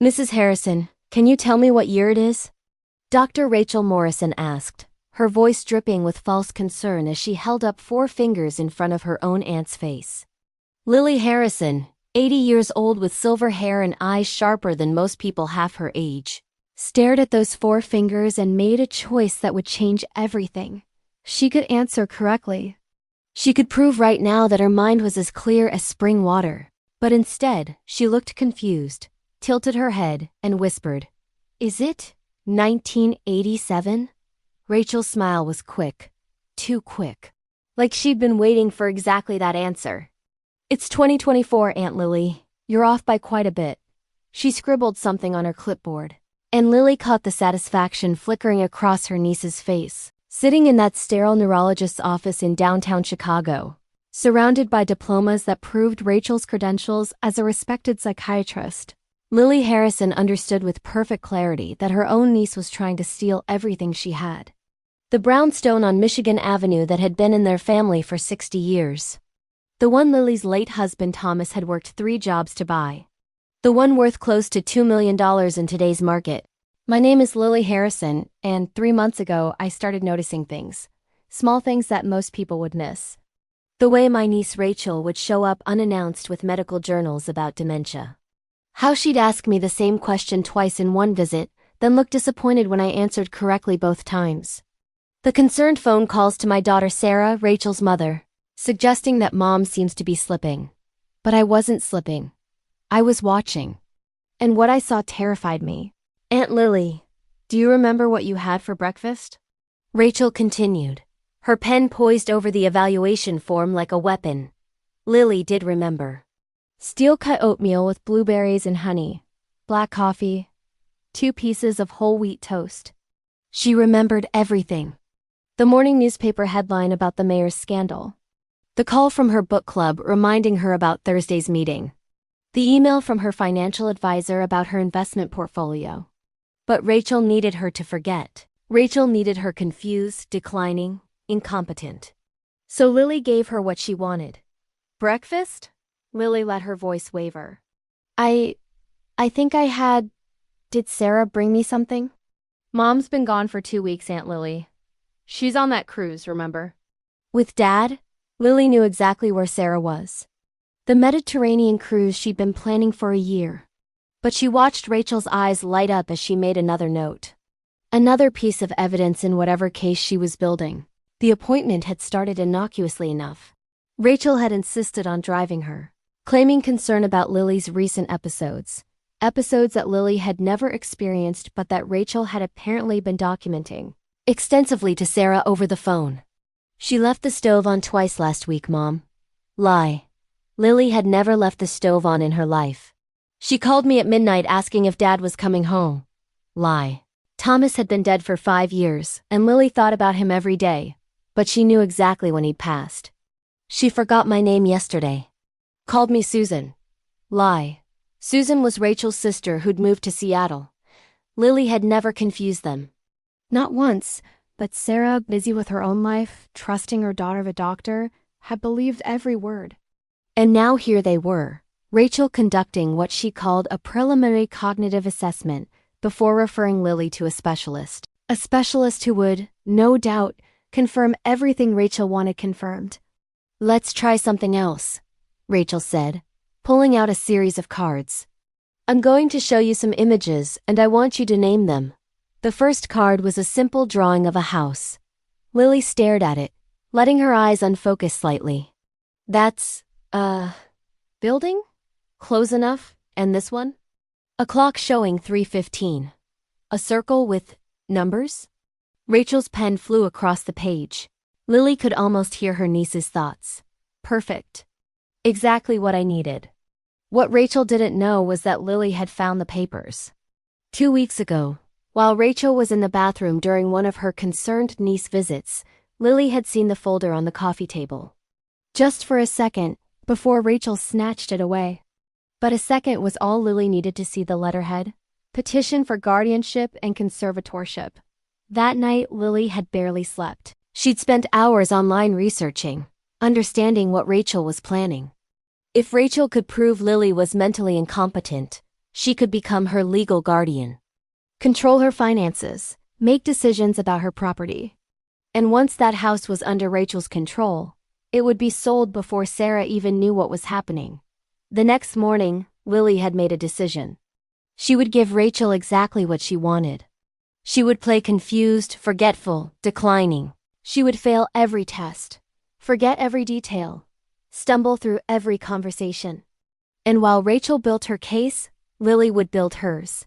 Mrs. Harrison, can you tell me what year it is? Dr. Rachel Morrison asked, her voice dripping with false concern as she held up 4 fingers in front of her own aunt's face. Lily Harrison, 80 years old with silver hair and eyes sharper than most people half her age, stared at those 4 fingers and made a choice that would change everything. She could answer correctly. She could prove right now that her mind was as clear as spring water. But instead, she looked confused, tilted her head, and whispered, "Is it 1987? Rachel's smile was quick. Too quick. Like she'd been waiting for exactly that answer. "It's 2024, Aunt Lily. You're off by quite a bit." She scribbled something on her clipboard, and Lily caught the satisfaction flickering across her niece's face. Sitting in that sterile neurologist's office in downtown Chicago, surrounded by diplomas that proved Rachel's credentials as a respected psychiatrist, Lily Harrison understood with perfect clarity that her own niece was trying to steal everything she had. The brownstone on Michigan Avenue that had been in their family for 60 years. The one Lily's late husband Thomas had worked 3 jobs to buy. The one worth close to $2 million in today's market. "My name is Lily Harrison, and 3 months ago I started noticing things. Small things that most people would miss. The way my niece Rachel would show up unannounced with medical journals about dementia. How she'd ask me the same question twice in one visit, then look disappointed when I answered correctly both times. The concerned phone calls to my daughter Sarah, Rachel's mother, suggesting that Mom seems to be slipping. But I wasn't slipping. I was watching. And what I saw terrified me. Aunt Lily, do you remember what you had for breakfast?" Rachel continued, her pen poised over the evaluation form like a weapon. Lily did remember. Steel-cut oatmeal with blueberries and honey, black coffee, 2 pieces of whole wheat toast. She remembered everything. The morning newspaper headline about the mayor's scandal. The call from her book club reminding her about Thursday's meeting. The email from her financial advisor about her investment portfolio. But Rachel needed her to forget. Rachel needed her confused, declining, incompetent. So Lily gave her what she wanted. "Breakfast?" Lily let her voice waver. I think I had... Did Sarah bring me something?" "Mom's been gone for 2 weeks, Aunt Lily. She's on that cruise, remember?" With Dad, Lily knew exactly where Sarah was. The Mediterranean cruise she'd been planning for a year. But she watched Rachel's eyes light up as she made another note. Another piece of evidence in whatever case she was building. The appointment had started innocuously enough. Rachel had insisted on driving her, claiming concern about Lily's recent episodes. Episodes that Lily had never experienced but that Rachel had apparently been documenting extensively to Sarah over the phone. "She left the stove on twice last week, Mom." Lie. Lily had never left the stove on in her life. "She called me at midnight asking if Dad was coming home." Lie. Thomas had been dead for 5 years, and Lily thought about him every day, but she knew exactly when he'd passed. "She forgot my name yesterday. Called me Susan." Lie. Susan was Rachel's sister who'd moved to Seattle. Lily had never confused them. Not once, but Sarah, busy with her own life, trusting her daughter the doctor, had believed every word. And now here they were, Rachel conducting what she called a preliminary cognitive assessment before referring Lily to a specialist. A specialist who would, no doubt, confirm everything Rachel wanted confirmed. "Let's try something else," Rachel said, pulling out a series of cards. "I'm going to show you some images and I want you to name them." The first card was a simple drawing of a house. Lily stared at it, letting her eyes unfocus slightly. "That's, building? Close enough. And this one?" A clock showing 3:15. A circle with numbers? Rachel's pen flew across the page. Lily could almost hear her niece's thoughts. "Perfect. Exactly what I needed." What Rachel didn't know was that Lily had found the papers. 2 weeks ago, while Rachel was in the bathroom during one of her concerned niece visits, Lily had seen the folder on the coffee table. Just for a second, before Rachel snatched it away. But a second was all Lily needed to see the letterhead. Petition for guardianship and conservatorship. That night, Lily had barely slept. She'd spent hours online researching, understanding what Rachel was planning. If Rachel could prove Lily was mentally incompetent, She could become her legal guardian, control her finances, make decisions about her property. And once that house was under Rachel's control, it would be sold before Sarah even knew what was happening. The next morning, Lily had made a decision. She would give Rachel exactly what she wanted. She would play confused, forgetful, declining. She would fail every test, forget every detail, stumble through every conversation. And while Rachel built her case, Lily would build hers.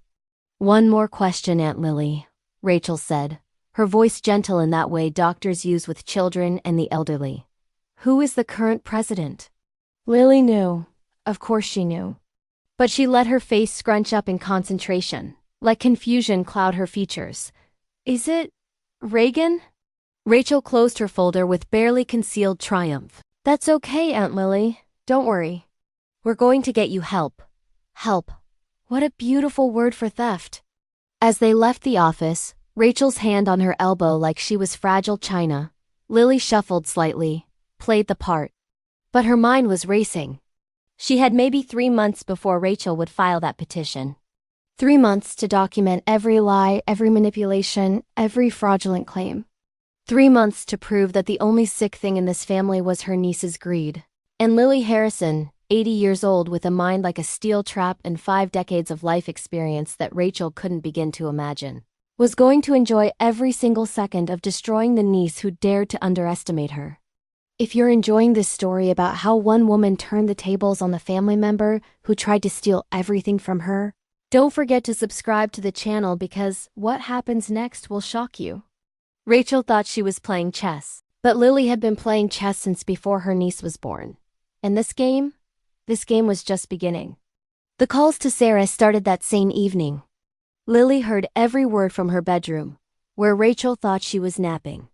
"One more question, Aunt Lily," Rachel said, her voice gentle in that way doctors use with children and the elderly. "Who is the current president?" Lily knew. Of course she knew. But she let her face scrunch up in concentration, let confusion cloud her features. "Is it Reagan?" Rachel closed her folder with barely concealed triumph. "That's okay, Aunt Lily. Don't worry. We're going to get you help." Help. What a beautiful word for theft. As they left the office, Rachel's hand on her elbow like she was fragile china, Lily shuffled slightly, played the part. But her mind was racing. She had maybe 3 months before Rachel would file that petition. 3 months to document every lie, every manipulation, every fraudulent claim. 3 months to prove that the only sick thing in this family was her niece's greed. And Lily Harrison, 80 years old with a mind like a steel trap and 5 decades of life experience that Rachel couldn't begin to imagine, was going to enjoy every single second of destroying the niece who dared to underestimate her. If you're enjoying this story about how one woman turned the tables on the family member who tried to steal everything from her, don't forget to subscribe to the channel because what happens next will shock you. Rachel thought she was playing chess, but Lily had been playing chess since before her niece was born. And this game was just beginning. The calls to Sarah started that same evening. Lily heard every word from her bedroom, where Rachel thought she was napping.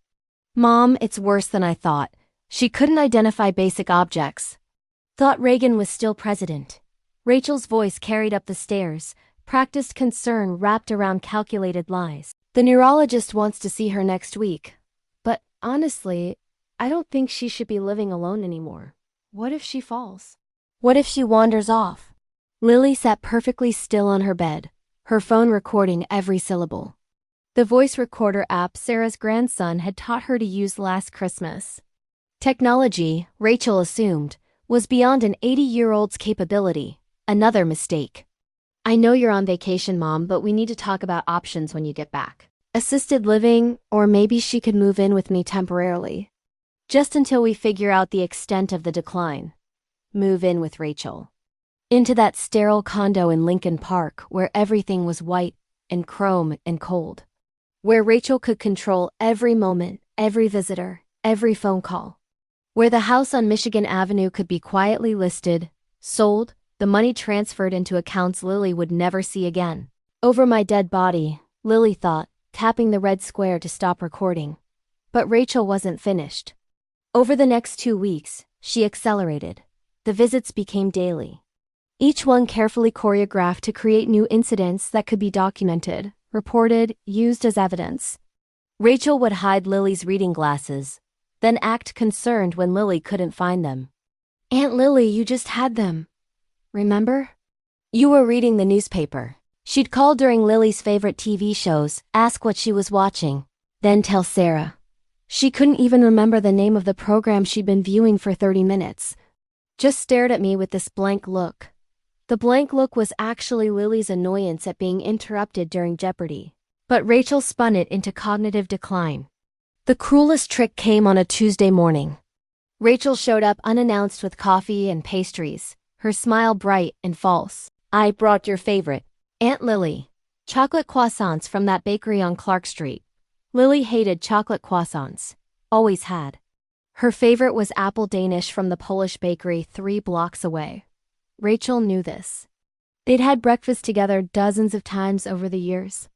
"Mom, it's worse than I thought. She couldn't identify basic objects. Thought Reagan was still president." Rachel's voice carried up the stairs, practiced concern wrapped around calculated lies. "The neurologist wants to see her next week. But honestly, I don't think she should be living alone anymore. What if she falls? What if she wanders off?" Lily sat perfectly still on her bed, her phone recording every syllable. The voice recorder app Sarah's grandson had taught her to use last Christmas. Technology, Rachel assumed, was beyond an 80-year-old's capability. Another mistake. "I know you're on vacation, Mom, but we need to talk about options when you get back. Assisted living, or maybe she could move in with me temporarily. Just until we figure out the extent of the decline." Move in with Rachel. Into that sterile condo in Lincoln Park where everything was white and chrome and cold. Where Rachel could control every moment, every visitor, every phone call. Where the house on Michigan Avenue could be quietly listed, sold, the money transferred into accounts Lily would never see again. "Over my dead body," Lily thought, tapping the red square to stop recording. But Rachel wasn't finished. Over the next 2 weeks, she accelerated. The visits became daily. Each one carefully choreographed to create new incidents that could be documented, reported, used as evidence. Rachel would hide Lily's reading glasses, then act concerned when Lily couldn't find them. "Aunt Lily, you just had them. Remember? You were reading the newspaper." She'd call during Lily's favorite TV shows, ask what she was watching, then tell Sarah. She couldn't even remember the name of the program she'd been viewing for 30 minutes. Just stared at me with this blank look. The blank look was actually Lily's annoyance at being interrupted during Jeopardy. But Rachel spun it into cognitive decline. The cruelest trick came on a Tuesday morning. Rachel showed up unannounced with coffee and pastries, her smile bright and false. "I brought your favorite, Aunt Lily. Chocolate croissants from that bakery on Clark Street." Lily hated chocolate croissants. Always had. Her favorite was apple Danish from the Polish bakery 3 blocks away. Rachel knew this. They'd had breakfast together dozens of times over the years.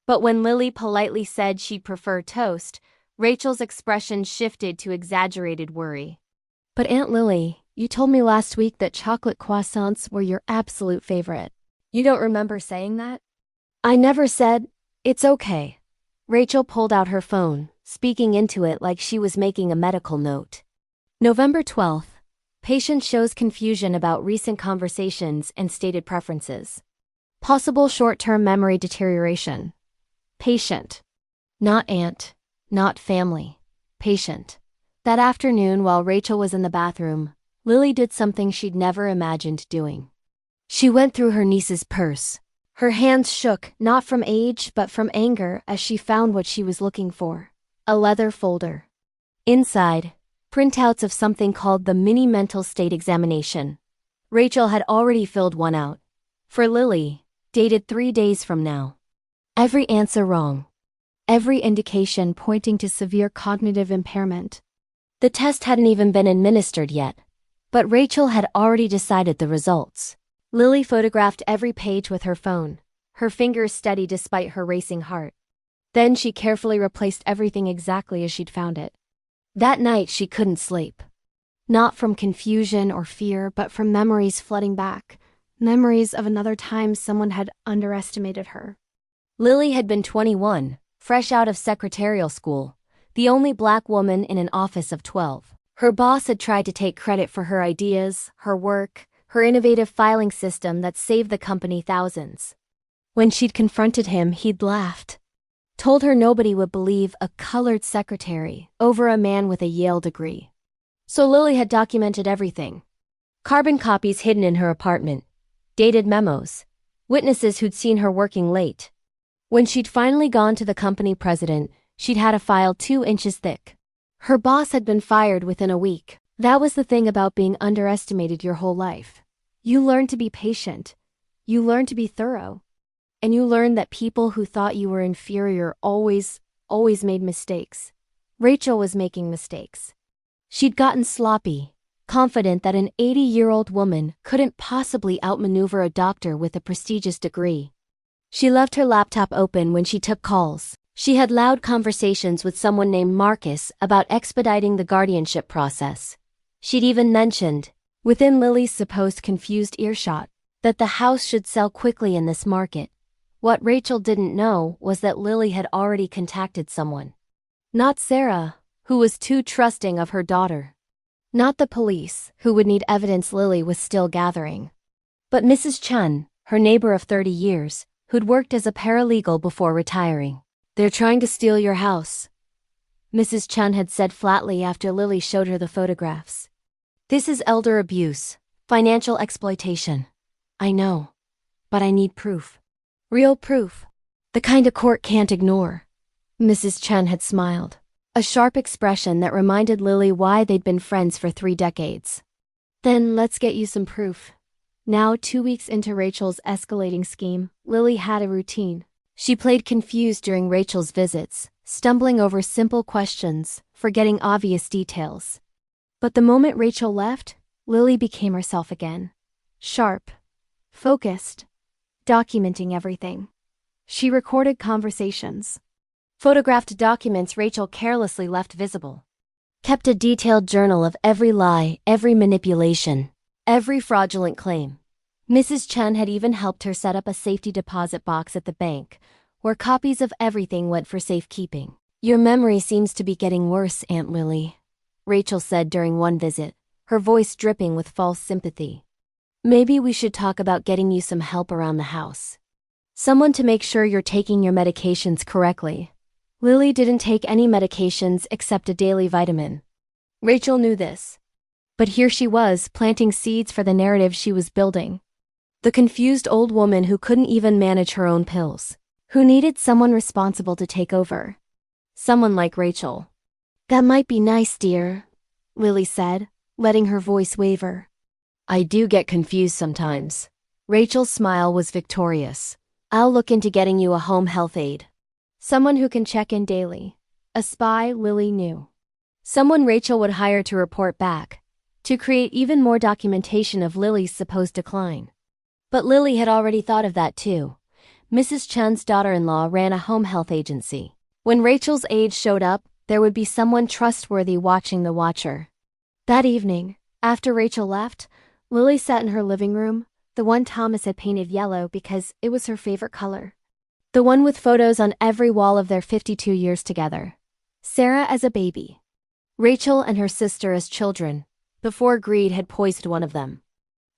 But when Lily politely said she'd prefer toast, Rachel's expression shifted to exaggerated worry. "But Aunt Lily, you told me last week that chocolate croissants were your absolute favorite. You don't remember saying that?" "I never said." "It's okay." Rachel pulled out her phone, speaking into it like she was making a medical note. November 12th. Patient shows confusion about recent conversations and stated preferences. Possible short-term memory deterioration. Patient. Not aunt. Not family. Patient. That afternoon, while Rachel was in the bathroom, Lily did something she'd never imagined doing. She went through her niece's purse. Her hands shook, not from age but from anger, as she found what she was looking for. A leather folder. Inside, printouts of something called the mini mental state examination. Rachel had already filled one out. For Lily, dated 3 days from now. Every answer wrong. Every indication pointing to severe cognitive impairment. The test hadn't even been administered yet, but Rachel had already decided the results. Lily photographed every page with her phone, her fingers steady despite her racing heart. Then she carefully replaced everything exactly as she'd found it. That night she couldn't sleep. Not from confusion or fear, but from memories flooding back. Memories of another time someone had underestimated her. Lily had been 21, fresh out of secretarial school, the only black woman in an office of 12. Her boss had tried to take credit for her ideas, her work, her innovative filing system that saved the company thousands. When she'd confronted him, he'd laughed. Told her nobody would believe a colored secretary over a man with a Yale degree. So Lily had documented everything. Carbon copies hidden in her apartment, dated memos, witnesses who'd seen her working late. When she'd finally gone to the company president, she'd had a file 2 inches thick. Her boss had been fired within a week. That was the thing about being underestimated your whole life. You learn to be patient. You learn to be thorough. And you learn that people who thought you were inferior always made mistakes. Rachel was making mistakes. She'd gotten sloppy, confident that an 80-year-old woman couldn't possibly outmaneuver a doctor with a prestigious degree. She left her laptop open when she took calls. She had loud conversations with someone named Marcus about expediting the guardianship process. She'd even mentioned, within Lily's supposed confused earshot, that the house should sell quickly in this market. What Rachel didn't know was that Lily had already contacted someone. Not Sarah, who was too trusting of her daughter. Not the police, who would need evidence Lily was still gathering. But Mrs. Chun, her neighbor of 30 years, who'd worked as a paralegal before retiring. "They're trying to steal your house," Mrs. Chun had said flatly after Lily showed her the photographs. "This is elder abuse, financial exploitation. I know, but I need proof. Real proof. The kind a court can't ignore." Mrs. Chun had smiled, a sharp expression that reminded Lily why they'd been friends for 3 decades. "Then let's get you some proof." Now, 2 weeks into Rachel's escalating scheme, Lily had a routine. She played confused during Rachel's visits, stumbling over simple questions, forgetting obvious details. But the moment Rachel left, Lily became herself again. Sharp. Focused. Documenting everything. She recorded conversations. Photographed documents Rachel carelessly left visible. Kept a detailed journal of every lie, every manipulation, every fraudulent claim. Mrs. Chen had even helped her set up a safety deposit box at the bank, where copies of everything went for safekeeping. "Your memory seems to be getting worse, Aunt Lily," Rachel said during one visit, her voice dripping with false sympathy. "Maybe we should talk about getting you some help around the house. Someone to make sure you're taking your medications correctly." Lily didn't take any medications except a daily vitamin. Rachel knew this. But here she was, planting seeds for the narrative she was building. The confused old woman who couldn't even manage her own pills, who needed someone responsible to take over. Someone like Rachel. "That might be nice, dear," Lily said, letting her voice waver. "I do get confused sometimes." Rachel's smile was victorious. "I'll look into getting you a home health aide. Someone who can check in daily. A spy Lily knew. Someone Rachel would hire to report back, to create even more documentation of Lily's supposed decline. But Lily had already thought of that too. Mrs. Chen's daughter-in-law ran a home health agency. When Rachel's aide showed up, there would be someone trustworthy watching the watcher. That evening, after Rachel left, Lily sat in her living room, the one Thomas had painted yellow because it was her favorite color. The one with photos on every wall of their 52 years together. Sarah as a baby. Rachel and her sister as children, before greed had poisoned one of them.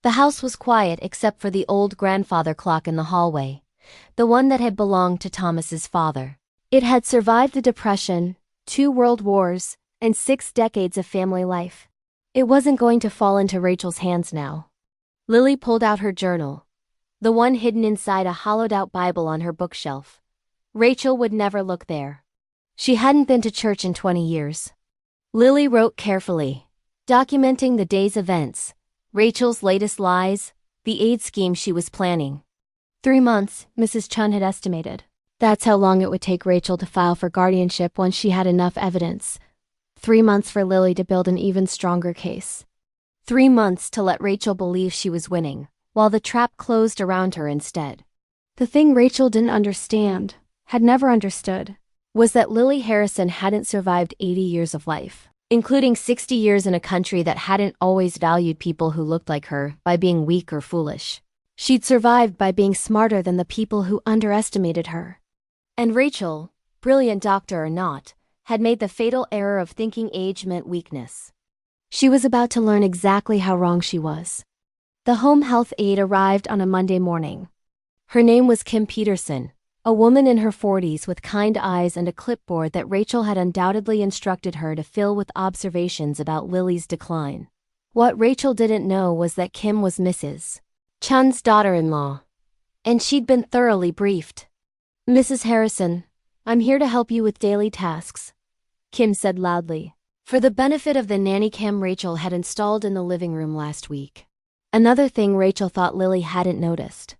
The house was quiet except for the old grandfather clock in the hallway, the one that had belonged to Thomas's father. It had survived the Depression, 2 world wars, and 6 decades of family life. It wasn't going to fall into Rachel's hands now. Lily pulled out her journal, the one hidden inside a hollowed-out Bible on her bookshelf. Rachel would never look there. She hadn't been to church in 20 years. Lily wrote carefully, documenting the day's events, Rachel's latest lies, the aid scheme she was planning. 3 months, Mrs. Chun had estimated. That's how long it would take Rachel to file for guardianship once she had enough evidence. 3 months for Lily to build an even stronger case. 3 months to let Rachel believe she was winning, while the trap closed around her instead. The thing Rachel didn't understand, had never understood, was that Lily Harrison hadn't survived 80 years of life, including 60 years in a country that hadn't always valued people who looked like her by being weak or foolish. She'd survived by being smarter than the people who underestimated her. And Rachel, brilliant doctor or not, had made the fatal error of thinking age meant weakness. She was about to learn exactly how wrong she was. The home health aide arrived on a Monday morning. Her name was Kim Peterson, a woman in her 40s with kind eyes and a clipboard that Rachel had undoubtedly instructed her to fill with observations about Lily's decline. What Rachel didn't know was that Kim was Mrs. Chun's daughter-in-law, and she'd been thoroughly briefed. "Mrs. Harrison, I'm here to help you with daily tasks," Kim said loudly, for the benefit of the nanny cam Rachel had installed in the living room last week. Another thing Rachel thought Lily hadn't noticed.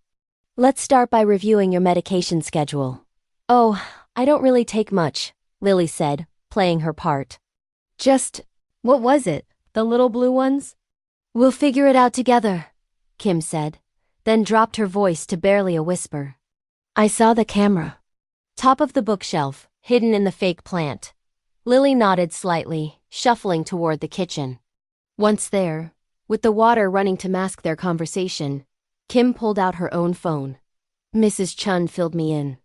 "Let's start by reviewing your medication schedule." "Oh, I don't really take much," Lily said, playing her part. What was it? The little blue ones?" "We'll figure it out together," Kim said, then dropped her voice to barely a whisper. "I saw the camera." Top of the bookshelf, hidden in the fake plant. Lily nodded slightly, shuffling toward the kitchen. Once there, with the water running to mask their conversation, Kim pulled out her own phone. "Mrs. Chun filled me in.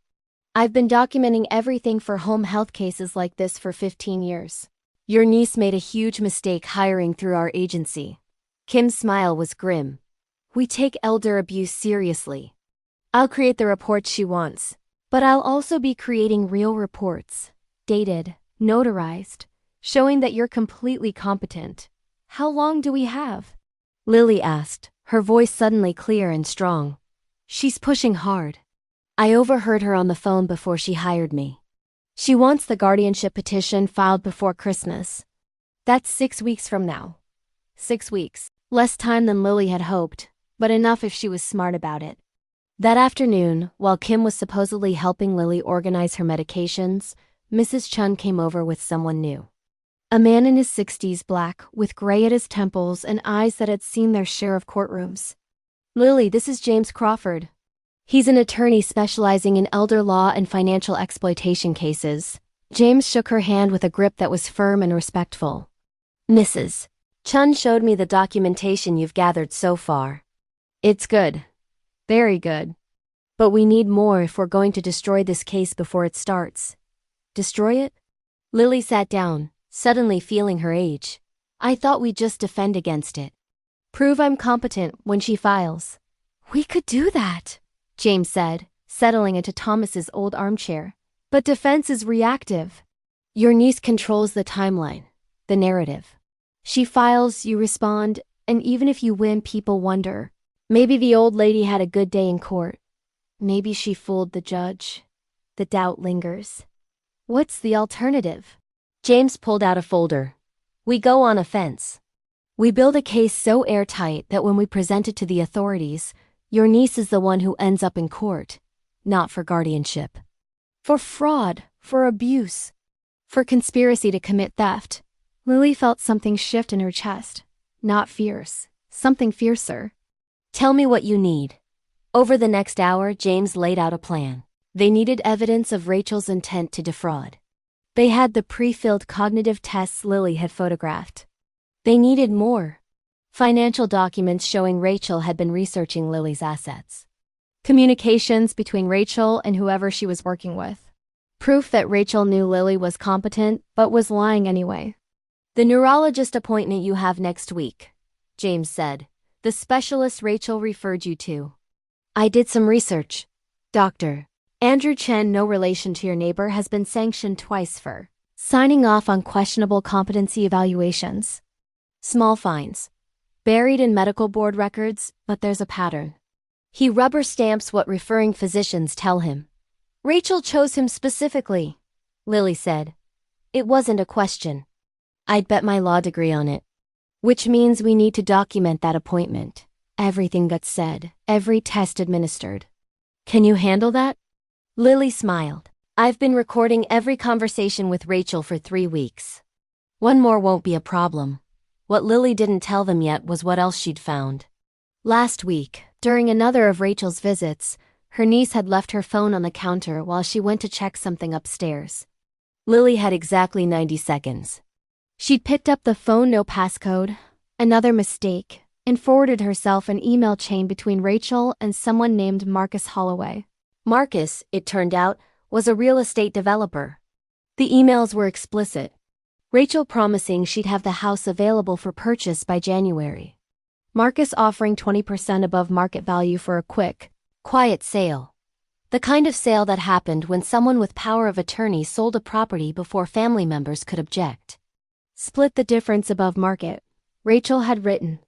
I've been documenting everything for home health cases like this for 15 years. Your niece made a huge mistake hiring through our agency." Kim's smile was grim. "We take elder abuse seriously. I'll create the reports she wants, but I'll also be creating real reports, dated, notarized, showing that you're completely competent. How long do we have?" Lily asked, her voice suddenly clear and strong. "She's pushing hard. I overheard her on the phone before she hired me. She wants the guardianship petition filed before Christmas. That's 6 weeks from now." 6 weeks. Less time than Lily had hoped, but enough if she was smart about it. That afternoon, while Kim was supposedly helping Lily organize her medications, Mrs. Chun came over with someone new. A man in his 60s, black, with gray at his temples and eyes that had seen their share of courtrooms. "Lily, this is James Crawford. He's an attorney specializing in elder law and financial exploitation cases." James shook her hand with a grip that was firm and respectful. "Mrs. Chun showed me the documentation you've gathered so far. It's good. Very good. But we need more if we're going to destroy this case before it starts." "Destroy it?" Lily sat down, suddenly feeling her age. "I thought we'd just defend against it. Prove I'm competent when she files." "We could do that," James said, settling into Thomas's old armchair. "But defense is reactive. Your niece controls the timeline, the narrative. She files, you respond, and even if you win, people wonder. Maybe the old lady had a good day in court. Maybe she fooled the judge. The doubt lingers. What's the alternative?" James pulled out a folder. "We go on offense. We build a case so airtight that when we present it to the authorities, your niece is the one who ends up in court, not for guardianship. For fraud, for abuse, for conspiracy to commit theft." Lily felt something shift in her chest. Not fierce, something fiercer. "Tell me what you need." Over the next hour, James laid out a plan. They needed evidence of Rachel's intent to defraud. They had the pre-filled cognitive tests Lily had photographed. They needed more. Financial documents showing Rachel had been researching Lily's assets. Communications between Rachel and whoever she was working with. Proof that Rachel knew Lily was competent, but was lying anyway. "The neurologist appointment you have next week," James said, The specialist Rachel referred you to. I did some research. Dr. Andrew Chen, no relation to your neighbor, has been sanctioned twice for signing off on questionable competency evaluations. Small fines. Buried in medical board records, but there's a pattern. He rubber stamps what referring physicians tell him. Rachel chose him specifically, Lily said. It wasn't a question. I'd bet my law degree on it. Which means we need to document that appointment. Everything got said, every test administered. Can you handle that? Lily smiled. I've been recording every conversation with Rachel for 3 weeks. One more won't be a problem. What Lily didn't tell them yet was what else she'd found. Last week, during another of Rachel's visits, her niece had left her phone on the counter while she went to check something upstairs. Lily had exactly 90 seconds. She'd picked up the phone, no passcode, another mistake, and forwarded herself an email chain between Rachel and someone named Marcus Holloway. Marcus, it turned out, was a real estate developer. The emails were explicit. Rachel promising she'd have the house available for purchase by January. Marcus offering 20% above market value for a quick, quiet sale. The kind of sale that happened when someone with power of attorney sold a property before family members could object. Split the difference above market. Rachel had written.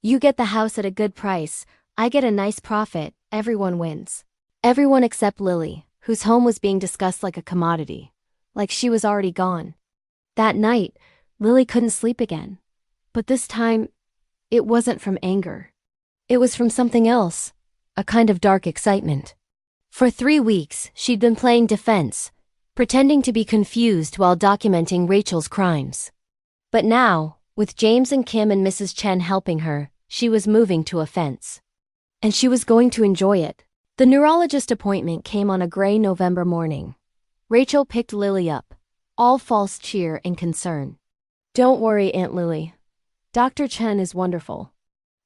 You get the house at a good price, I get a nice profit, everyone wins. Everyone except Lily, whose home was being discussed like a commodity. Like she was already gone. That night, Lily couldn't sleep again. But this time, it wasn't from anger. It was from something else, a kind of dark excitement. For 3 weeks, she'd been playing defense, pretending to be confused while documenting Rachel's crimes. But now, with James and Kim and Mrs. Chen helping her, she was moving to offense. And she was going to enjoy it. The neurologist appointment came on a gray November morning. Rachel picked Lily up, all false cheer and concern. Don't worry, Aunt Lily. Dr. Chen is wonderful.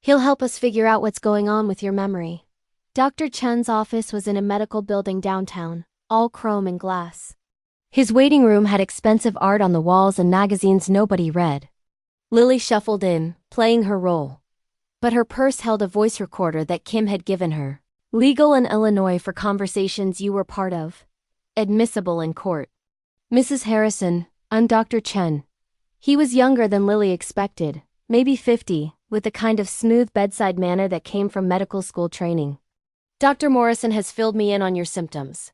He'll help us figure out what's going on with your memory. Dr. Chen's office was in a medical building downtown, all chrome and glass. His waiting room had expensive art on the walls and magazines nobody read. Lily shuffled in, playing her role. But her purse held a voice recorder that Kim had given her. Legal in Illinois for conversations you were part of. Admissible in court. Mrs. Harrison, I'm Dr. Chen. He was younger than Lily expected, maybe 50, with the kind of smooth bedside manner that came from medical school training. Dr. Morrison has filled me in on your symptoms.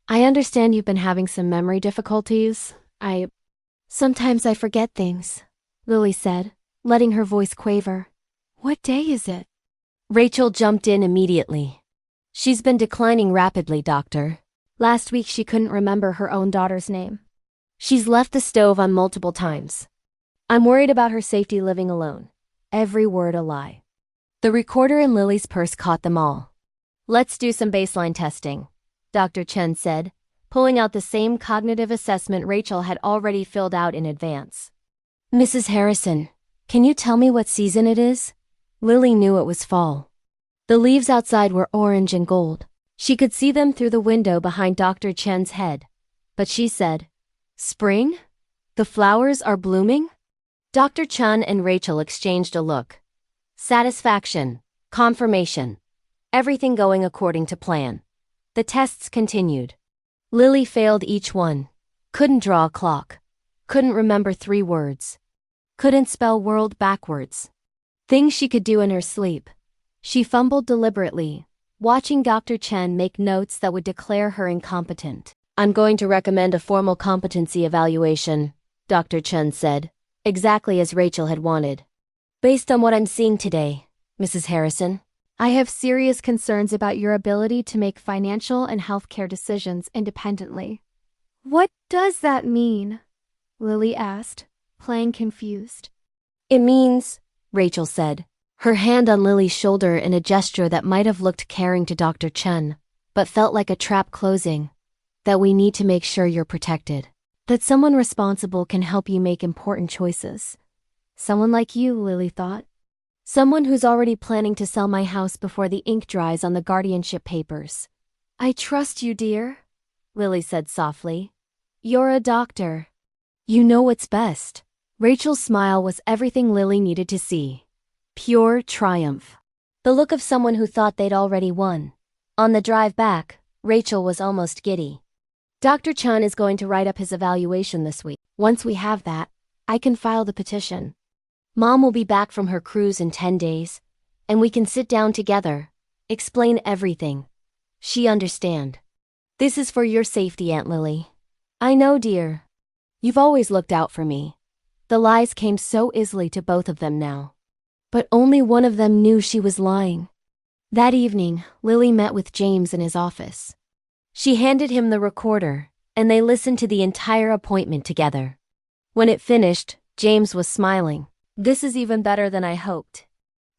I understand you've been having some memory difficulties. Sometimes I forget things, Lily said, letting her voice quaver. What day is it? Rachel jumped in immediately. She's been declining rapidly, doctor. Last week she couldn't remember her own daughter's name. She's left the stove on multiple times. I'm worried about her safety living alone. Every word a lie. The recorder in Lily's purse caught them all. Let's do some baseline testing, Dr. Chen said, pulling out the same cognitive assessment Rachel had already filled out in advance. Mrs. Harrison, can you tell me what season it is? Lily knew it was fall. The leaves outside were orange and gold. She could see them through the window behind Dr. Chen's head. But she said, Spring? The flowers are blooming? Dr. Chen and Rachel exchanged a look. Satisfaction. Confirmation. Everything going according to plan. The tests continued. Lily failed each one. Couldn't draw a clock. Couldn't remember 3 words. Couldn't spell world backwards. Things she could do in her sleep. She fumbled deliberately, watching Dr. Chen make notes that would declare her incompetent. I'm going to recommend a formal competency evaluation, Dr. Chen said, exactly as Rachel had wanted. Based on what I'm seeing today, Mrs. Harrison, I have serious concerns about your ability to make financial and healthcare decisions independently. What does that mean? Lily asked, playing confused. It means, Rachel said, her hand on Lily's shoulder in a gesture that might have looked caring to Dr. Chen, but felt like a trap closing, that we need to make sure you're protected. That someone responsible can help you make important choices. Someone like you, Lily thought. Someone who's already planning to sell my house before the ink dries on the guardianship papers. I trust you, dear, Lily said softly. You're a doctor. You know what's best. Rachel's smile was everything Lily needed to see. Pure triumph. The look of someone who thought they'd already won. On the drive back, Rachel was almost giddy. Dr. Chun is going to write up his evaluation this week. Once we have that, I can file the petition. Mom will be back from her cruise in 10 days, and we can sit down together, explain everything. She understand. This is for your safety, Aunt Lily. I know, dear. You've always looked out for me. The lies came so easily to both of them now. But only one of them knew she was lying. That evening, Lily met with James in his office. She handed him the recorder, and they listened to the entire appointment together. When it finished, James was smiling. This is even better than I hoped.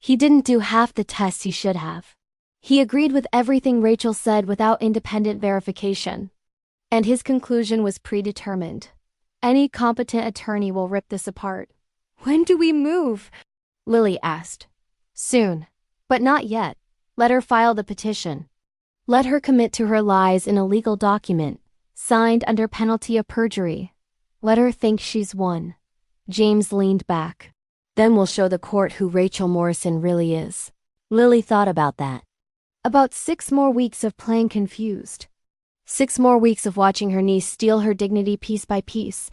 He didn't do half the tests he should have. He agreed with everything Rachel said without independent verification. And his conclusion was predetermined. Any competent attorney will rip this apart. When do we move? Lily asked. Soon. But not yet. Let her file the petition. Let her commit to her lies in a legal document, signed under penalty of perjury. Let her think she's won. James leaned back. Then we'll show the court who Rachel Morrison really is. Lily thought about that. About 6 more weeks of playing confused. 6 more weeks of watching her niece steal her dignity piece by piece.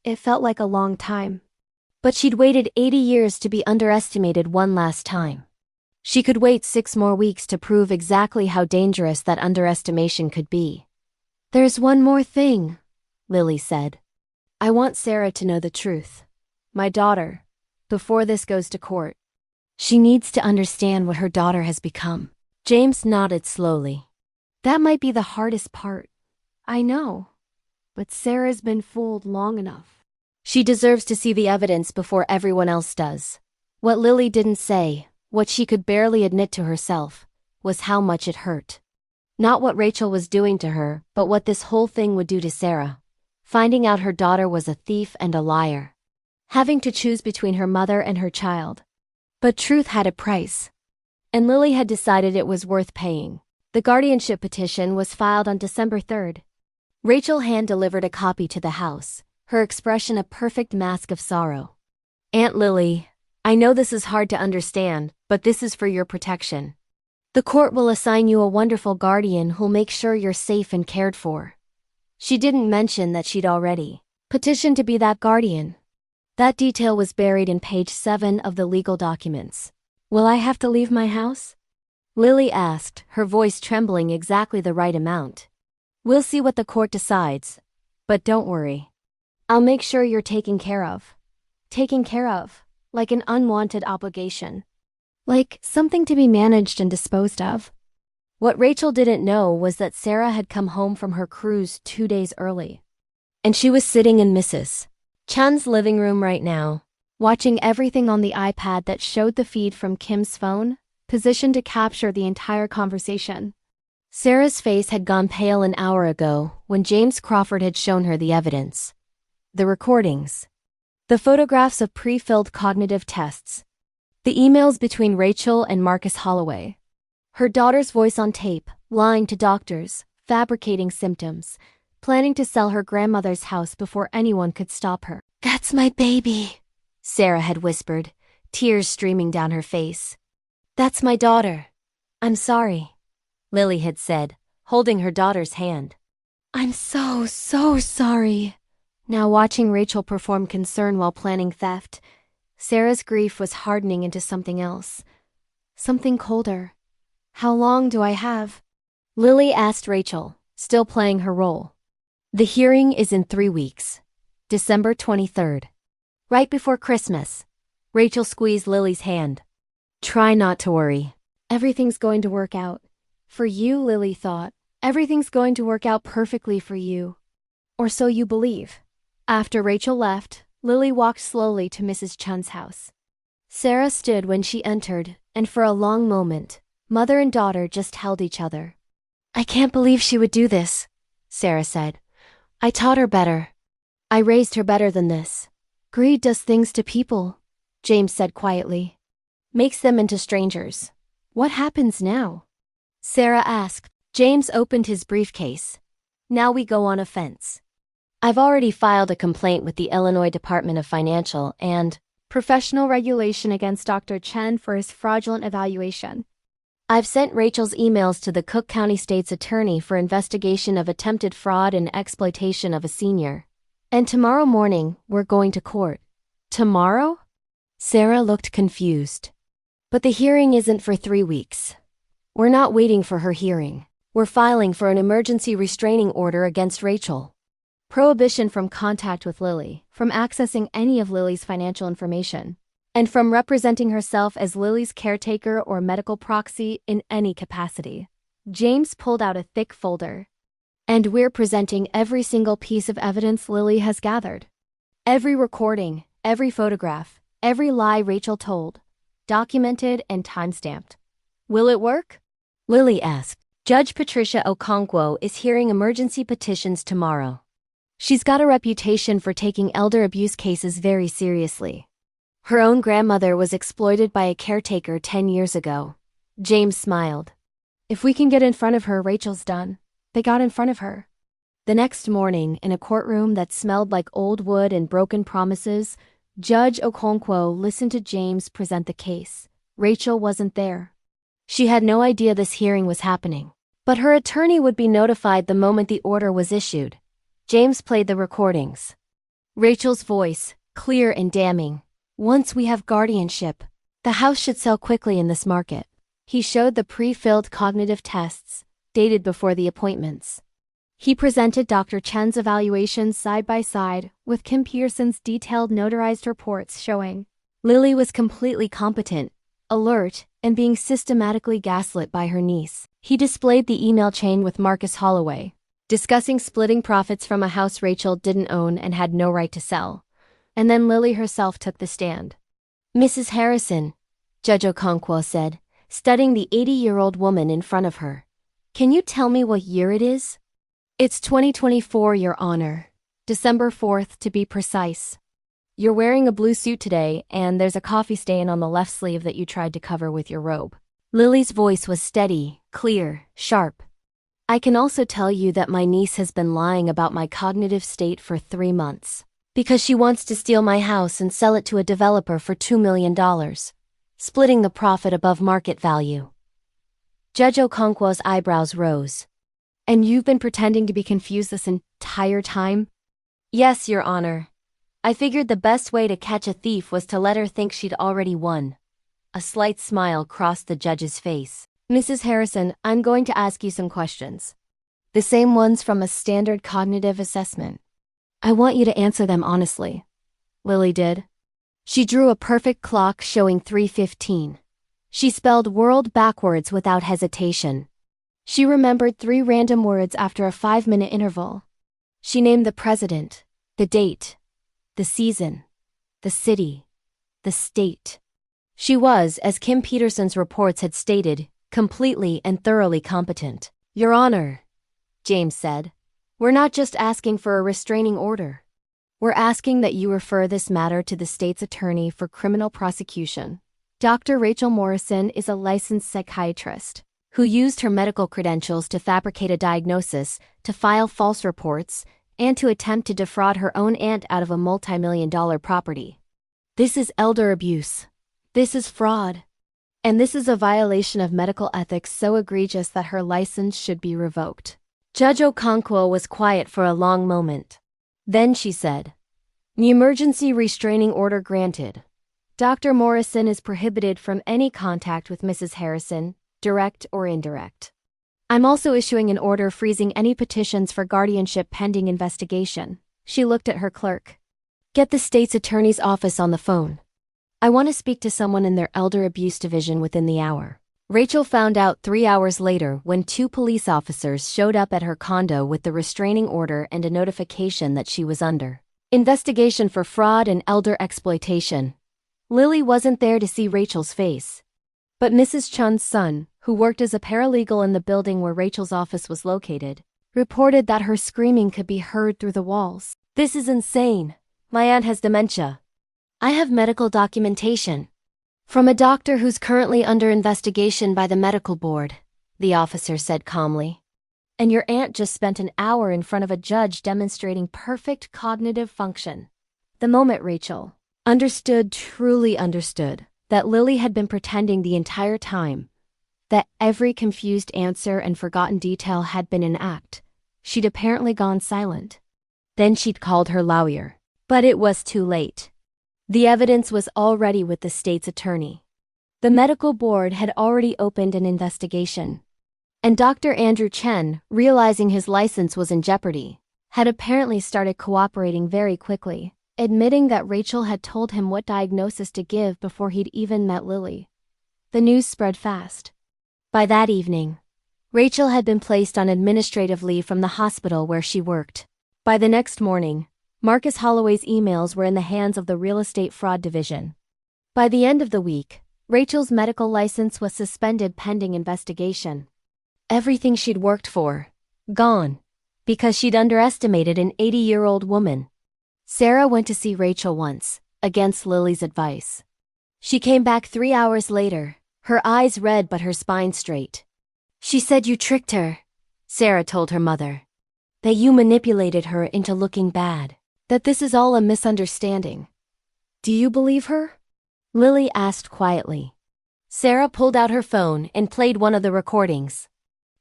It felt like a long time. But she'd waited 80 years to be underestimated one last time. She could wait 6 more weeks to prove exactly how dangerous that underestimation could be. There's one more thing, Lily said. I want Sarah to know the truth. My daughter. Before this goes to court. She needs to understand what her daughter has become. James nodded slowly. That might be the hardest part. I know. But Sarah's been fooled long enough. She deserves to see the evidence before everyone else does. What Lily didn't say, what she could barely admit to herself, was how much it hurt. Not what Rachel was doing to her, but what this whole thing would do to Sarah. Finding out her daughter was a thief and a liar. Having to choose between her mother and her child. But truth had a price. And Lily had decided it was worth paying. The guardianship petition was filed on December 3rd. Rachel hand-delivered a copy to the house, her expression a perfect mask of sorrow. Aunt Lily, I know this is hard to understand, but this is for your protection. The court will assign you a wonderful guardian who'll make sure you're safe and cared for. She didn't mention that she'd already petitioned to be that guardian. That detail was buried in page 7 of the legal documents. Will I have to leave my house? Lily asked, her voice trembling exactly the right amount. We'll see what the court decides, but don't worry. I'll make sure you're taken care of. Taken care of, like an unwanted obligation. Like something to be managed and disposed of. What Rachel didn't know was that Sarah had come home from her cruise 2 days early. And she was sitting in Mrs. Chun's living room right now, watching everything on the iPad that showed the feed from Kim's phone, positioned to capture the entire conversation. Sarah's face had gone pale an hour ago when James Crawford had shown her the evidence. The recordings. The photographs of pre-filled cognitive tests. The emails between Rachel and Marcus Holloway. Her daughter's voice on tape, lying to doctors, fabricating symptoms, planning to sell her grandmother's house before anyone could stop her. That's my baby, Sarah had whispered, tears streaming down her face. That's my daughter. I'm sorry, Lily had said, holding her daughter's hand. I'm so sorry. Now watching Rachel perform concern while planning theft, Sarah's grief was hardening into something else. Something colder. How long do I have? Lily asked Rachel, still playing her role. The hearing is in 3 weeks. December 23rd. Right before Christmas. Rachel squeezed Lily's hand. Try not to worry. Everything's going to work out. For you, Lily thought. Everything's going to work out perfectly for you. Or so you believe. After Rachel left, Lily walked slowly to Mrs. Chun's house. Sarah stood when she entered, and for a long moment, mother and daughter just held each other. I can't believe she would do this, Sarah said. I taught her better. I raised her better than this. Greed does things to people, James said quietly. Makes them into strangers. What happens now? Sarah asked. James opened his briefcase. Now we go on offense. I've already filed a complaint with the Illinois Department of Financial and Professional regulation against Dr. Chen for his fraudulent evaluation. I've sent Rachel's emails to the Cook County State's attorney for investigation of attempted fraud and exploitation of a senior. And tomorrow morning, we're going to court. Tomorrow? Sarah looked confused. But the hearing isn't for 3 weeks. We're not waiting for her hearing. We're filing for an emergency restraining order against Rachel. Prohibition from contact with Lily, from accessing any of Lily's financial information, and from representing herself as Lily's caretaker or medical proxy in any capacity. James pulled out a thick folder. And we're presenting every single piece of evidence Lily has gathered. Every recording, every photograph, every lie Rachel told, documented and timestamped. Will it work? Lily asked. Judge Patricia Okonkwo is hearing emergency petitions tomorrow. She's got a reputation for taking elder abuse cases very seriously. Her own grandmother was exploited by a caretaker 10 years ago. James smiled. If we can get in front of her, Rachel's done. They got in front of her. The next morning, in a courtroom that smelled like old wood and broken promises, Judge Okonkwo listened to James present the case. Rachel wasn't there. She had no idea this hearing was happening. But her attorney would be notified the moment the order was issued. James played the recordings. Rachel's voice, clear and damning. Once we have guardianship, the house should sell quickly in this market. He showed the pre-filled cognitive tests, dated before the appointments. He presented Dr. Chen's evaluations side by side with Kim Peterson's detailed notarized reports showing Lily was completely competent, alert, and being systematically gaslit by her niece. He displayed the email chain with Marcus Holloway, discussing splitting profits from a house Rachel didn't own and had no right to sell. And then Lily herself took the stand. Mrs. Harrison, Judge Okonkwo said, studying the 80-year-old woman in front of her. Can you tell me what year it is? It's 2024, Your Honor. December 4th, to be precise. You're wearing a blue suit today, and there's a coffee stain on the left sleeve that you tried to cover with your robe. Lily's voice was steady, clear, sharp. I can also tell you that my niece has been lying about my cognitive state for 3 months. Because she wants to steal my house and sell it to a developer for $2 million, splitting the profit above market value. Judge Okonkwo's eyebrows rose. And you've been pretending to be confused this entire time? Yes, Your Honor. I figured the best way to catch a thief was to let her think she'd already won. A slight smile crossed the judge's face. Mrs. Harrison, I'm going to ask you some questions. The same ones from a standard cognitive assessment. I want you to answer them honestly. Lily did. She drew a perfect clock showing 3:15. She spelled world backwards without hesitation. She remembered 3 random words after a 5-minute interval. She named the president, the date, the season, the city, the state. She was, as Kim Peterson's reports had stated, completely and thoroughly competent. Your Honor, James said, we're not just asking for a restraining order. We're asking that you refer this matter to the state's attorney for criminal prosecution. Dr. Rachel Morrison is a licensed psychiatrist who used her medical credentials to fabricate a diagnosis, to file false reports, and to attempt to defraud her own aunt out of a multi-million-dollar property. This is elder abuse. This is fraud. And this is a violation of medical ethics so egregious that her license should be revoked. Judge Okonkwo was quiet for a long moment. Then she said, "The emergency restraining order granted. Dr. Morrison is prohibited from any contact with Mrs. Harrison, direct or indirect. I'm also issuing an order freezing any petitions for guardianship pending investigation." She looked at her clerk. "Get the state's attorney's office on the phone. I want to speak to someone in their elder abuse division within the hour." Rachel found out 3 hours later when 2 police officers showed up at her condo with the restraining order and a notification that she was under investigation for fraud and elder exploitation. Lily wasn't there to see Rachel's face. But Mrs. Chun's son, who worked as a paralegal in the building where Rachel's office was located, reported that her screaming could be heard through the walls. "This is insane. My aunt has dementia. I have medical documentation from a doctor who's currently under investigation by the medical board," the officer said calmly. "And your aunt just spent an hour in front of a judge demonstrating perfect cognitive function." The moment Rachel, Understood, truly understood, that Lily had been pretending the entire time, that every confused answer and forgotten detail had been an act. She'd apparently gone silent. Then she'd called her lawyer. But it was too late. The evidence was already with the state's attorney. The medical board had already opened an investigation. And Dr. Andrew Chen, realizing his license was in jeopardy, had apparently started cooperating very quickly, admitting that Rachel had told him what diagnosis to give before he'd even met Lily. The news spread fast. By that evening, Rachel had been placed on administrative leave from the hospital where she worked. By the next morning, Marcus Holloway's emails were in the hands of the real estate fraud division. By the end of the week, Rachel's medical license was suspended pending investigation. Everything she'd worked for, gone, because she'd underestimated an 80-year-old woman. Sarah went to see Rachel once, against Lily's advice. She came back 3 hours later, her eyes red but her spine straight. She said you tricked her, Sarah told her mother. That you manipulated her into looking bad. That this is all a misunderstanding. Do you believe her? Lily asked quietly. Sarah pulled out her phone and played one of the recordings.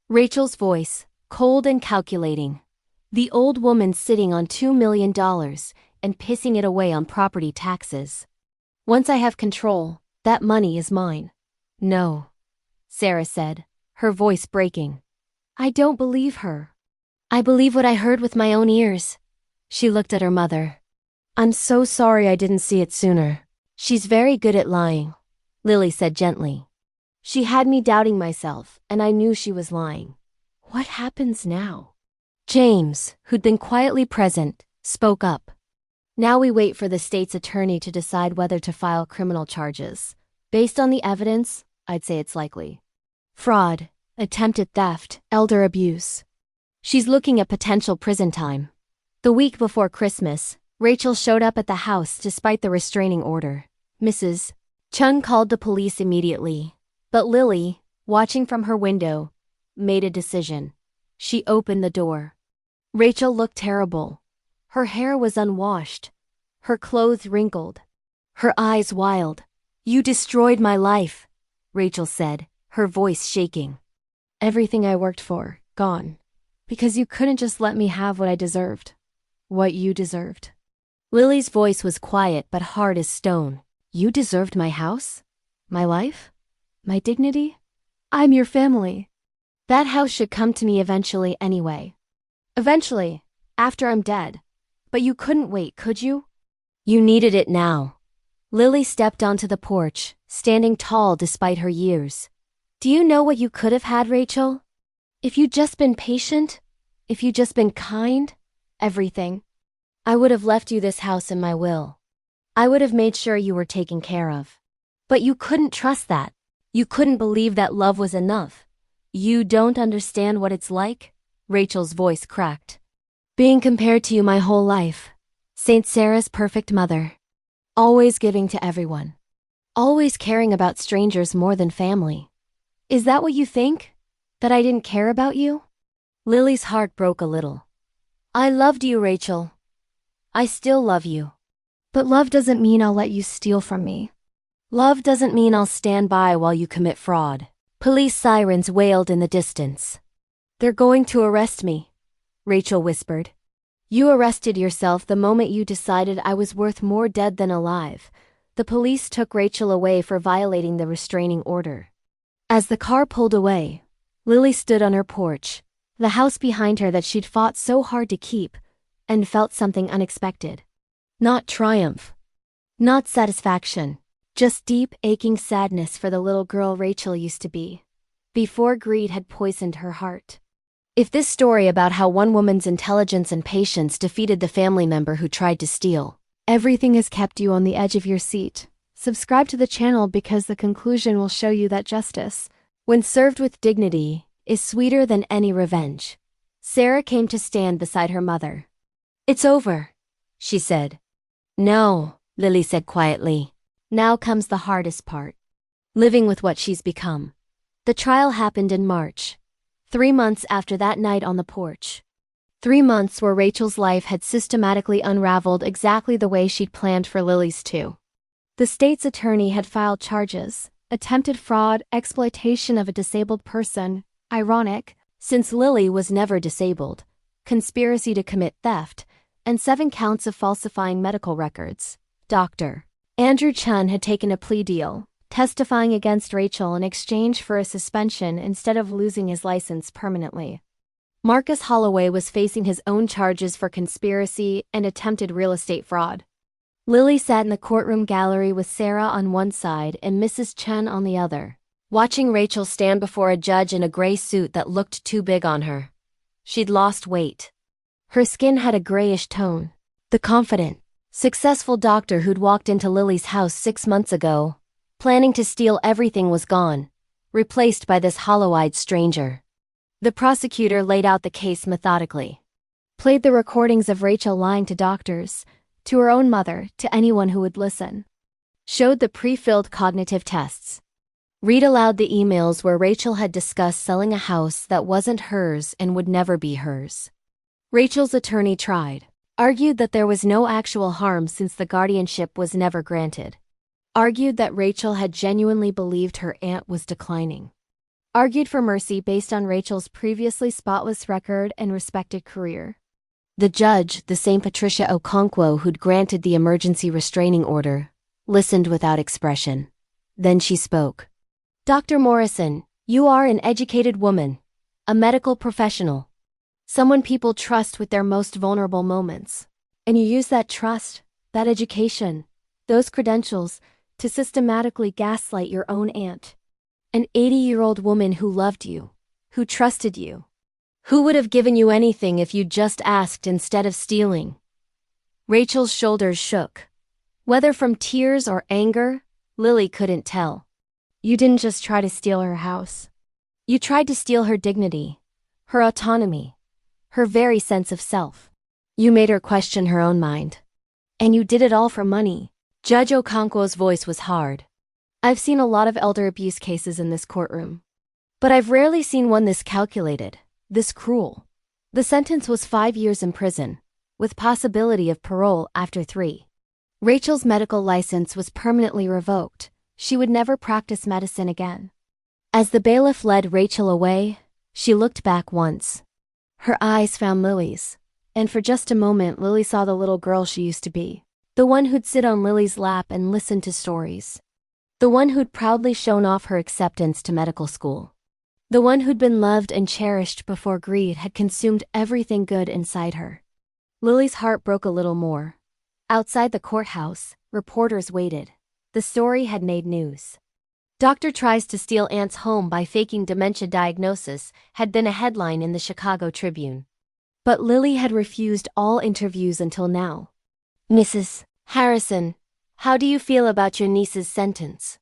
Rachel's voice, cold and calculating. The old woman sitting on $2 million and pissing it away on property taxes. Once I have control, that money is mine. No, Sarah said, her voice breaking. I don't believe her. I believe what I heard with my own ears. She looked at her mother. I'm so sorry I didn't see it sooner. She's very good at lying, Lily said gently. She had me doubting myself, and I knew she was lying. What happens now? James, who'd been quietly present, spoke up. Now we wait for the state's attorney to decide whether to file criminal charges. Based on the evidence, I'd say it's likely. Fraud, attempted theft, elder abuse. She's looking at potential prison time. The week before Christmas, Rachel showed up at the house despite the restraining order. Mrs. Chung called the police immediately. But Lily, watching from her window, made a decision. She opened the door. Rachel looked terrible. Her hair was unwashed. Her clothes wrinkled. Her eyes wild. You destroyed my life, Rachel said, her voice shaking. Everything I worked for, gone. Because you couldn't just let me have what I deserved. What you deserved. Lily's voice was quiet but hard as stone. You deserved my house? My life? My dignity? I'm your family. That house should come to me eventually anyway. Eventually, after I'm dead. But you couldn't wait, could you? You needed it now. Lily stepped onto the porch, standing tall despite her years. Do you know what you could have had, Rachel? If you'd just been patient, if you'd just been kind, everything. I would have left you this house in my will. I would have made sure you were taken care of. But you couldn't trust that. You couldn't believe that love was enough. You don't understand what it's like? Rachel's voice cracked. Being compared to you my whole life. Saint Sarah's perfect mother. Always giving to everyone. Always caring about strangers more than family. Is that what you think? That I didn't care about you? Lily's heart broke a little. I loved you, Rachel. I still love you. But love doesn't mean I'll let you steal from me. Love doesn't mean I'll stand by while you commit fraud. Police sirens wailed in the distance. They're going to arrest me, Rachel whispered. You arrested yourself the moment you decided I was worth more dead than alive. The police took Rachel away for violating the restraining order. As the car pulled away, Lily stood on her porch, the house behind her that she'd fought so hard to keep, and felt something unexpected. Not triumph. Not satisfaction. Just deep, aching sadness for the little girl Rachel used to be, before greed had poisoned her heart. If this story about how one woman's intelligence and patience defeated the family member who tried to steal, everything has kept you on the edge of your seat, subscribe to the channel because the conclusion will show you that justice, when served with dignity, is sweeter than any revenge. Sarah came to stand beside her mother. It's over, she said. No, Lily said quietly. Now comes the hardest part. Living with what she's become. The trial happened in March. 3 months after that night on the porch. 3 months where Rachel's life had systematically unraveled exactly the way she'd planned for Lily's too. The state's attorney had filed charges: attempted fraud, exploitation of a disabled person, ironic, since Lily was never disabled, conspiracy to commit theft, and 7 counts of falsifying medical records. Dr. Andrew Chun had taken a plea deal, testifying against Rachel in exchange for a suspension instead of losing his license permanently. Marcus Holloway was facing his own charges for conspiracy and attempted real estate fraud. Lily sat in the courtroom gallery with Sarah on one side and Mrs. Chen on the other, watching Rachel stand before a judge in a gray suit that looked too big on her. She'd lost weight. Her skin had a grayish tone. The confident, successful doctor who'd walked into Lily's house 6 months ago, planning to steal everything, was gone, replaced by this hollow-eyed stranger. The prosecutor laid out the case methodically. Played the recordings of Rachel lying to doctors, to her own mother, to anyone who would listen. Showed the pre-filled cognitive tests. Read aloud the emails where Rachel had discussed selling a house that wasn't hers and would never be hers. Rachel's attorney tried. Argued that there was no actual harm since the guardianship was never granted. Argued that Rachel had genuinely believed her aunt was declining. Argued for mercy based on Rachel's previously spotless record and respected career. The judge, the same Patricia Okonkwo who'd granted the emergency restraining order, listened without expression. Then she spoke. "Dr. Morrison, you are an educated woman, a medical professional, someone people trust with their most vulnerable moments. And you use that trust, that education, those credentials, to systematically gaslight your own aunt. An 80-year-old woman who loved you, who trusted you, who would have given you anything if you'd just asked instead of stealing." Rachel's shoulders shook. Whether from tears or anger, Lily couldn't tell. "You didn't just try to steal her house. You tried to steal her dignity, her autonomy, her very sense of self. You made her question her own mind. And you did it all for money." Judge Okonkwo's voice was hard. "I've seen a lot of elder abuse cases in this courtroom. But I've rarely seen one this calculated, this cruel." The sentence was 5 years in prison, with possibility of parole after 3. Rachel's medical license was permanently revoked. She would never practice medicine again. As the bailiff led Rachel away, she looked back once. Her eyes found Lily's, and for just a moment Lily saw the little girl she used to be. The one who'd sit on Lily's lap and listen to stories. The one who'd proudly shown off her acceptance to medical school. The one who'd been loved and cherished before greed had consumed everything good inside her. Lily's heart broke a little more. Outside the courthouse, reporters waited. The story had made news. "Doctor tries to steal aunt's home by faking dementia diagnosis" had been a headline in the Chicago Tribune. But Lily had refused all interviews until now. "Mrs. Harrison, how do you feel about your niece's sentence?"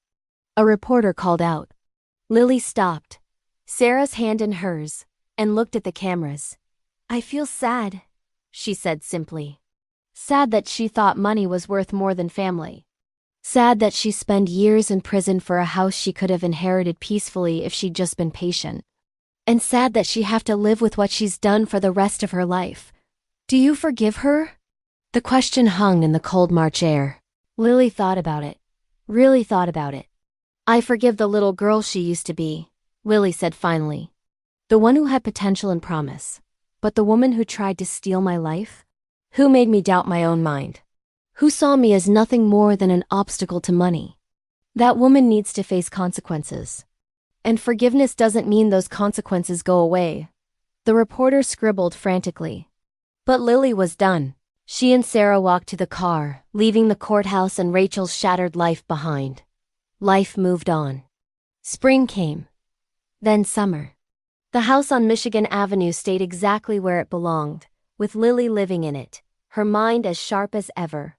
a reporter called out. Lily stopped, Sarah's hand in hers, and looked at the cameras. "I feel sad," she said simply. Sad that she thought money was worth more than family. Sad that she spent years in prison for a house she could have inherited peacefully if she'd just been patient. And sad that she have to live with what she's done for the rest of her life. "Do you forgive her?" The question hung in the cold March air. Lily thought about it. Really thought about it. "I forgive the little girl she used to be," Lily said finally. "The one who had potential and promise. But the woman who tried to steal my life? Who made me doubt my own mind? Who saw me as nothing more than an obstacle to money? That woman needs to face consequences. And forgiveness doesn't mean those consequences go away." The reporter scribbled frantically. But Lily was done. She and Sarah walked to the car, leaving the courthouse and Rachel's shattered life behind. Life moved on. Spring came. Then summer. The house on Michigan Avenue stayed exactly where it belonged, with Lily living in it, her mind as sharp as ever.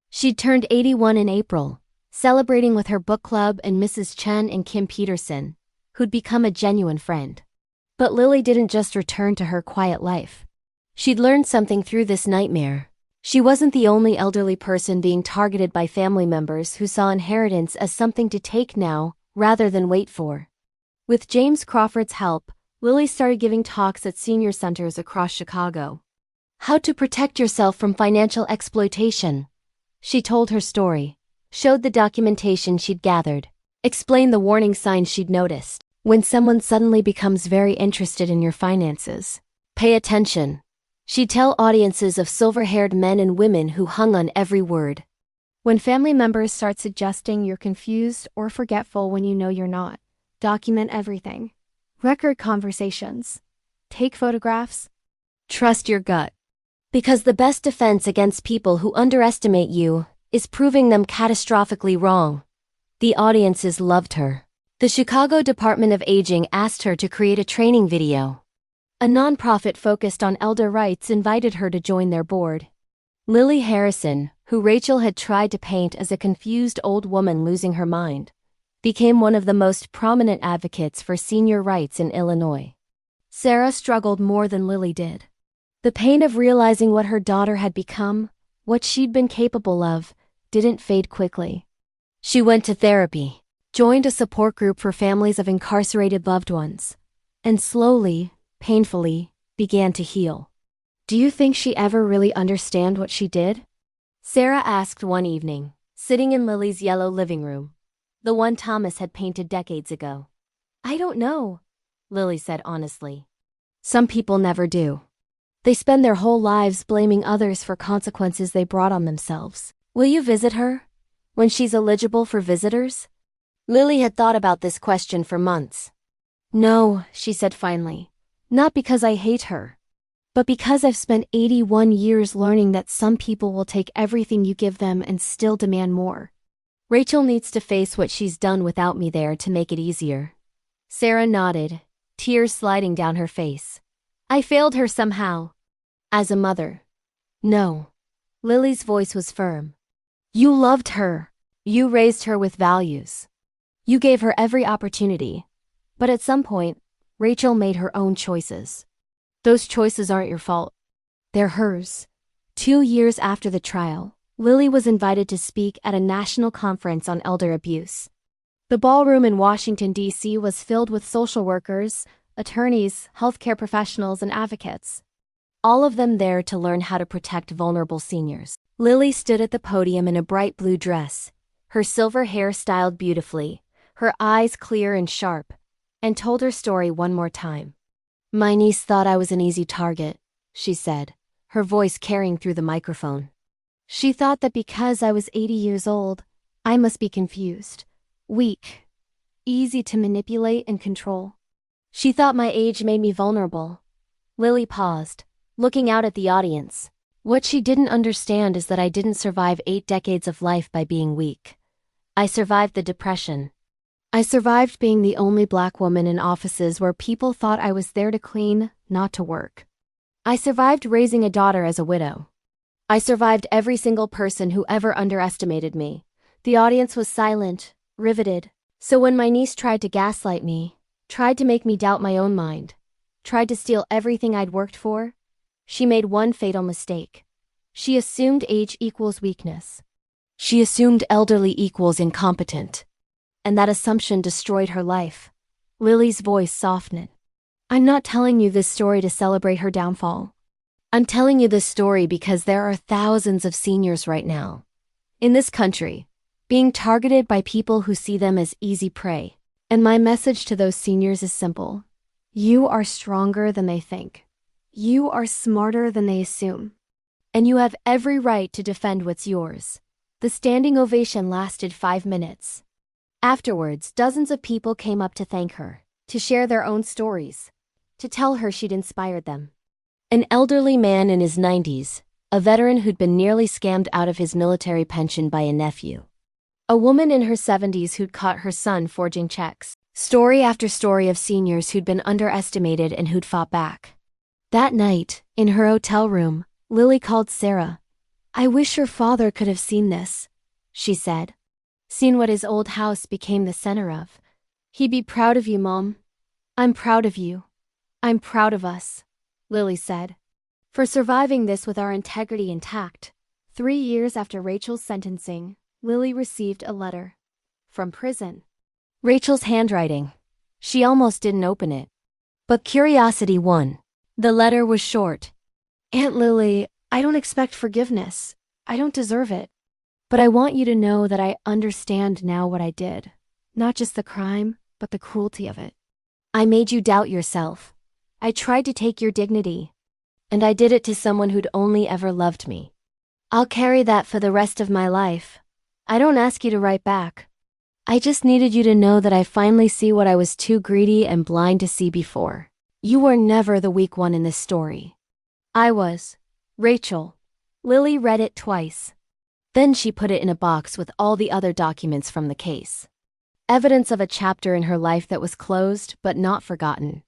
She'd turned 81 in April, celebrating with her book club and Mrs. Chen and Kim Peterson, who'd become a genuine friend. But Lily didn't just return to her quiet life. She'd learned something through this nightmare. She wasn't the only elderly person being targeted by family members who saw inheritance as something to take now, rather than wait for. With James Crawford's help, Lily started giving talks at senior centers across Chicago. How to protect yourself from financial exploitation. She told her story, showed the documentation she'd gathered, explained the warning signs she'd noticed. When someone suddenly becomes very interested in your finances, pay attention. She'd tell audiences of silver-haired men and women who hung on every word. When family members start suggesting you're confused or forgetful when you know you're not, document everything. Record conversations. Take photographs. Trust your gut. Because the best defense against people who underestimate you is proving them catastrophically wrong. The audiences loved her. The Chicago Department of Aging asked her to create a training video. A nonprofit focused on elder rights invited her to join their board. Lily Harrison, who Rachel had tried to paint as a confused old woman losing her mind, became one of the most prominent advocates for senior rights in Illinois. Sarah struggled more than Lily did. The pain of realizing what her daughter had become, what she'd been capable of, didn't fade quickly. She went to therapy, joined a support group for families of incarcerated loved ones, and slowly, painfully, began to heal. Do you think she ever really understand what she did? Sarah asked one evening, sitting in Lily's yellow living room, the one Thomas had painted decades ago. I don't know, Lily said honestly. Some people never do. They spend their whole lives blaming others for consequences they brought on themselves. Will you visit her? When she's eligible for visitors? Lily had thought about this question for months. No, she said finally. Not because I hate her, but because I've spent 81 years learning that some people will take everything you give them and still demand more. Rachel needs to face what she's done without me there to make it easier. Sarah nodded, tears sliding down her face. I failed her somehow. As a mother. No. Lily's voice was firm. You loved her. You raised her with values. You gave her every opportunity. But at some point, Rachel made her own choices. Those choices aren't your fault. They're hers. 2 years after the trial, Lily was invited to speak at a national conference on elder abuse. The ballroom in Washington, D.C. was filled with social workers, attorneys, healthcare professionals, and advocates. All of them there to learn how to protect vulnerable seniors. Lily stood at the podium in a bright blue dress, her silver hair styled beautifully, her eyes clear and sharp, and told her story one more time. My niece thought I was an easy target, she said, her voice carrying through the microphone. She thought that because I was 80 years old, I must be confused, weak, easy to manipulate and control. She thought my age made me vulnerable. Lily paused, looking out at the audience. What she didn't understand is that I didn't survive 8 decades of life by being weak. I survived the Depression. I survived being the only Black woman in offices where people thought I was there to clean, not to work. I survived raising a daughter as a widow. I survived every single person who ever underestimated me. The audience was silent, riveted. So when my niece tried to gaslight me, tried to make me doubt my own mind, tried to steal everything I'd worked for, she made one fatal mistake. She assumed age equals weakness. She assumed elderly equals incompetent. And that assumption destroyed her life. Lily's voice softened. I'm not telling you this story to celebrate her downfall. I'm telling you this story because there are thousands of seniors right now, in this country, being targeted by people who see them as easy prey. And my message to those seniors is simple. You are stronger than they think. You are smarter than they assume. And you have every right to defend what's yours. The standing ovation lasted 5 minutes. Afterwards, dozens of people came up to thank her, to share their own stories, to tell her she'd inspired them. An elderly man in his 90s, a veteran who'd been nearly scammed out of his military pension by a nephew. A woman in her 70s who'd caught her son forging checks. Story after story of seniors who'd been underestimated and who'd fought back. That night, in her hotel room, Lily called Sarah. I wish your father could have seen this, she said. Seen what his old house became the center of. He'd be proud of you, Mom. I'm proud of you. I'm proud of us, Lily said. For surviving this with our integrity intact. 3 years after Rachel's sentencing, Lily received a letter. From prison. Rachel's handwriting. She almost didn't open it. But curiosity won. The letter was short. Aunt Lily, I don't expect forgiveness. I don't deserve it. But I want you to know that I understand now what I did. Not just the crime, but the cruelty of it. I made you doubt yourself. I tried to take your dignity. And I did it to someone who'd only ever loved me. I'll carry that for the rest of my life. I don't ask you to write back. I just needed you to know that I finally see what I was too greedy and blind to see before. You were never the weak one in this story. I was. Rachel. Lily read it twice. Then she put it in a box with all the other documents from the case. Evidence of a chapter in her life that was closed but not forgotten.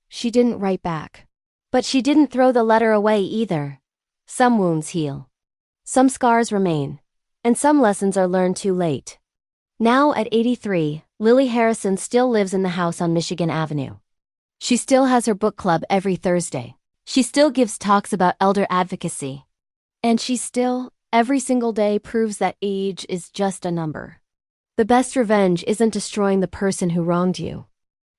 She didn't write back. But she didn't throw the letter away either. Some wounds heal. Some scars remain. And some lessons are learned too late. Now at 83, Lily Harrison still lives in the house on Michigan Avenue. She still has her book club every Thursday. She still gives talks about elder advocacy. And she still, every single day, proves that age is just a number. The best revenge isn't destroying the person who wronged you.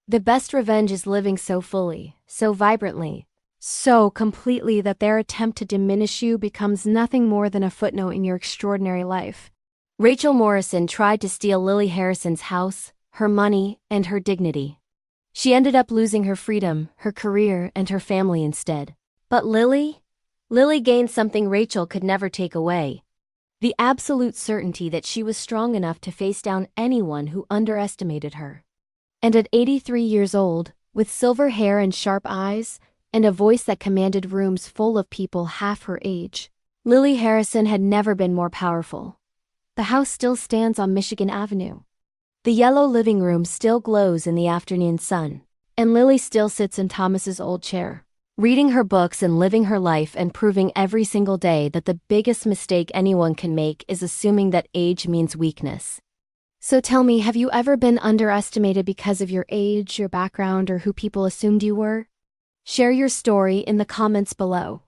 The best revenge is living so fully, so vibrantly, so completely that their attempt to diminish you becomes nothing more than a footnote in your extraordinary life. Rachel Morrison tried to steal Lily Harrison's house, her money, and her dignity. She ended up losing her freedom, her career, and her family instead. But Lily gained something Rachel could never take away. The absolute certainty that she was strong enough to face down anyone who underestimated her. And at 83 years old, with silver hair and sharp eyes, and a voice that commanded rooms full of people half her age, Lily Harrison had never been more powerful. The house still stands on Michigan Avenue. The yellow living room still glows in the afternoon sun, and Lily still sits in Thomas's old chair, reading her books and living her life and proving every single day that the biggest mistake anyone can make is assuming that age means weakness. So tell me, have you ever been underestimated because of your age, your background, or who people assumed you were? Share your story in the comments below.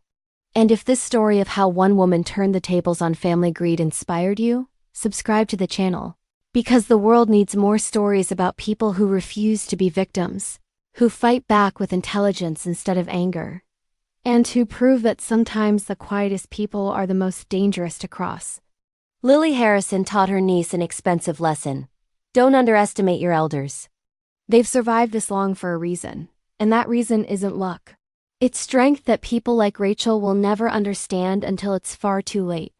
And if this story of how one woman turned the tables on family greed inspired you, subscribe to the channel. Because the world needs more stories about people who refuse to be victims, who fight back with intelligence instead of anger, and who prove that sometimes the quietest people are the most dangerous to cross. Lily Harrison taught her niece an expensive lesson. Don't underestimate your elders. They've survived this long for a reason, and that reason isn't luck. It's strength that people like Rachel will never understand until it's far too late.